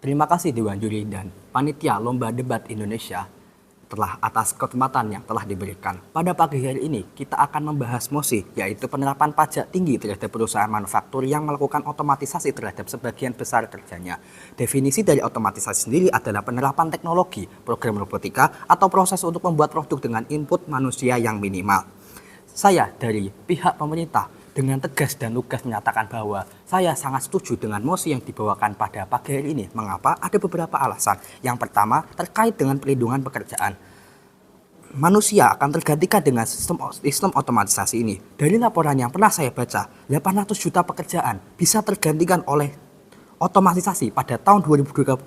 Terima kasih Dewan Juri dan Panitia Lomba Debat Indonesia telah atas kesempatan yang telah diberikan. Pada pagi hari ini kita akan membahas mosi, yaitu penerapan pajak tinggi terhadap perusahaan manufaktur yang melakukan otomatisasi terhadap sebagian besar kerjanya. Definisi dari otomatisasi sendiri adalah penerapan teknologi, program robotika, atau proses untuk membuat produk dengan input manusia yang minimal. Saya dari pihak pemerintah dengan tegas dan lugas menyatakan bahwa saya sangat setuju dengan mosi yang dibawakan pada pagi hari ini. Mengapa? Ada beberapa alasan. Yang pertama, terkait dengan perlindungan pekerjaan. Manusia akan tergantikan dengan sistem otomatisasi ini. Dari laporan yang pernah saya baca, 800 juta pekerjaan bisa tergantikan oleh otomatisasi pada tahun 2030.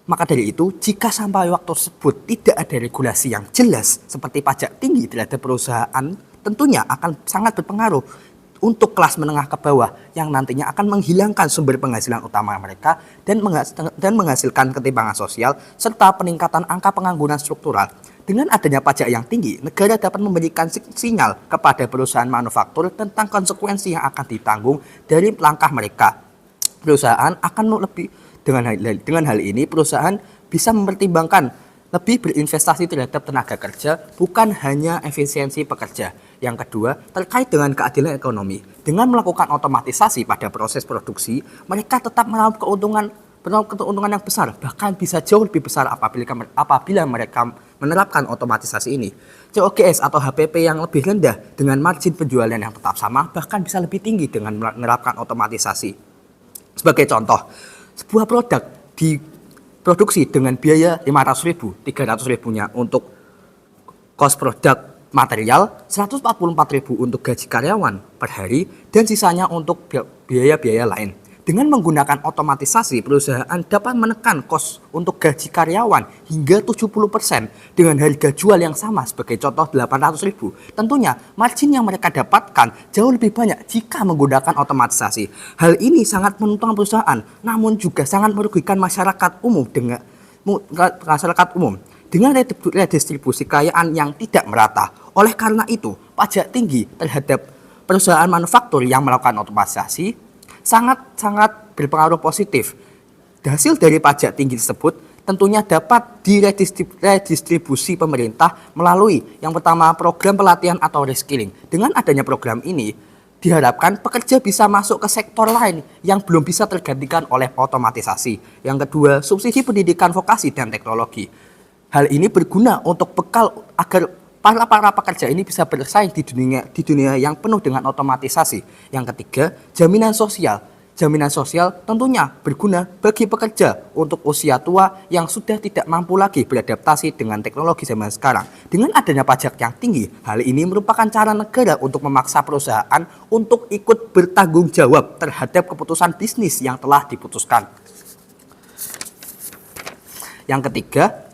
Maka dari itu, jika sampai waktu tersebut tidak ada regulasi yang jelas seperti pajak tinggi terhadap perusahaan, tentunya akan sangat berpengaruh untuk kelas menengah ke bawah yang nantinya akan menghilangkan sumber penghasilan utama mereka dan menghasilkan ketimpangan sosial serta peningkatan angka pengangguran struktural. Dengan adanya pajak yang tinggi, negara dapat memberikan sinyal kepada perusahaan manufaktur tentang konsekuensi yang akan ditanggung dari langkah mereka. Perusahaan akan lebih dengan hal ini perusahaan bisa mempertimbangkan lebih berinvestasi terhadap tenaga kerja, bukan hanya efisiensi pekerja. Yang kedua, terkait dengan keadilan ekonomi. Dengan melakukan otomatisasi pada proses produksi, mereka tetap meraup keuntungan yang besar, bahkan bisa jauh lebih besar apabila mereka menerapkan otomatisasi ini. COGS atau HPP yang lebih rendah dengan margin penjualan yang tetap sama, bahkan bisa lebih tinggi dengan menerapkan otomatisasi. Sebagai contoh, sebuah produk diproduksi dengan biaya 500.000, 300.000-nya untuk cost produk material, 144.000 untuk gaji karyawan per hari, dan sisanya untuk biaya-biaya lain. Dengan menggunakan otomatisasi, perusahaan dapat menekan kos untuk gaji karyawan hingga 70% dengan harga jual yang sama, sebagai contoh 800.000. Tentunya margin yang mereka dapatkan jauh lebih banyak jika menggunakan otomatisasi. Hal ini sangat menguntungkan perusahaan, namun juga sangat merugikan masyarakat umum dengan redistribusi kekayaan yang tidak merata. Oleh karena itu, pajak tinggi terhadap perusahaan manufaktur yang melakukan otomatisasi sangat berpengaruh positif. Hasil dari pajak tinggi tersebut tentunya dapat diredistribusi pemerintah melalui yang pertama program pelatihan atau reskilling. Dengan adanya program ini diharapkan pekerja bisa masuk ke sektor lain yang belum bisa tergantikan oleh otomatisasi. Yang kedua, subsidi pendidikan vokasi dan teknologi. Hal ini berguna untuk bekal agar para pekerja ini bisa bersaing di dunia yang penuh dengan otomatisasi. Yang ketiga, jaminan sosial. Jaminan sosial tentunya berguna bagi pekerja untuk usia tua yang sudah tidak mampu lagi beradaptasi dengan teknologi zaman sekarang. Dengan adanya pajak yang tinggi, hal ini merupakan cara negara untuk memaksa perusahaan untuk ikut bertanggung jawab terhadap keputusan bisnis yang telah diputuskan. Yang ketiga,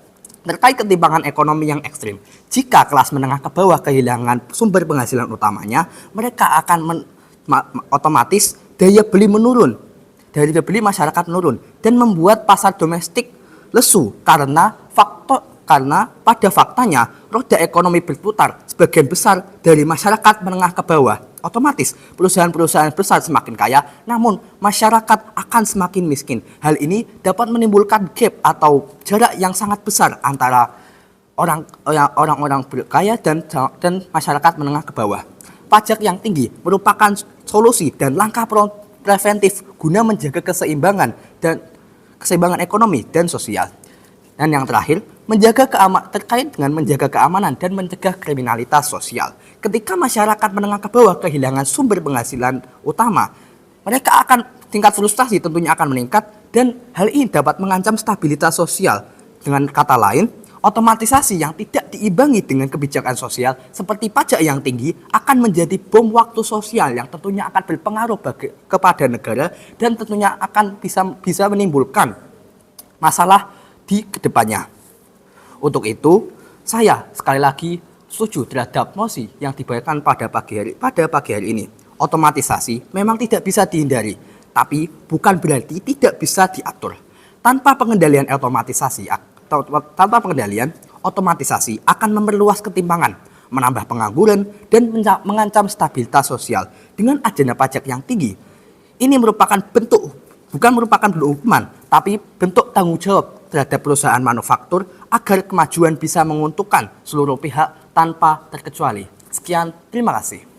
terkait ketimpangan ekonomi yang ekstrim. Jika kelas menengah ke bawah kehilangan sumber penghasilan utamanya, mereka akan otomatis daya beli masyarakat menurun dan membuat pasar domestik lesu karena pada faktanya roda ekonomi berputar sebagian besar dari masyarakat menengah ke bawah. Otomatis perusahaan-perusahaan besar semakin kaya, namun masyarakat akan semakin miskin. Hal ini dapat menimbulkan gap atau jarak yang sangat besar antara orang-orang kaya dan masyarakat menengah ke bawah. Pajak yang tinggi merupakan solusi dan langkah preventif guna menjaga keseimbangan ekonomi dan sosial. Dan yang terakhir, terkait dengan menjaga keamanan dan mencegah kriminalitas sosial. Ketika masyarakat menengah ke bawah kehilangan sumber penghasilan utama, tingkat frustasi tentunya akan meningkat dan hal ini dapat mengancam stabilitas sosial. Dengan kata lain, otomatisasi yang tidak diimbangi dengan kebijakan sosial seperti pajak yang tinggi akan menjadi bom waktu sosial yang tentunya akan berpengaruh kepada negara dan tentunya akan bisa menimbulkan masalah di kedepannya. Untuk itu, saya sekali lagi setuju terhadap mosi yang dibawakan pada pagi hari ini. Otomatisasi memang tidak bisa dihindari, tapi bukan berarti tidak bisa diatur. Tanpa pengendalian otomatisasi akan memperluas ketimpangan, menambah pengangguran, dan mengancam stabilitas sosial. Dengan adanya pajak yang tinggi, ini merupakan bentuk bukan merupakan bentuk hukuman, tapi bentuk tanggung jawab terhadap perusahaan manufaktur agar kemajuan bisa menguntungkan seluruh pihak tanpa terkecuali. Sekian, terima kasih.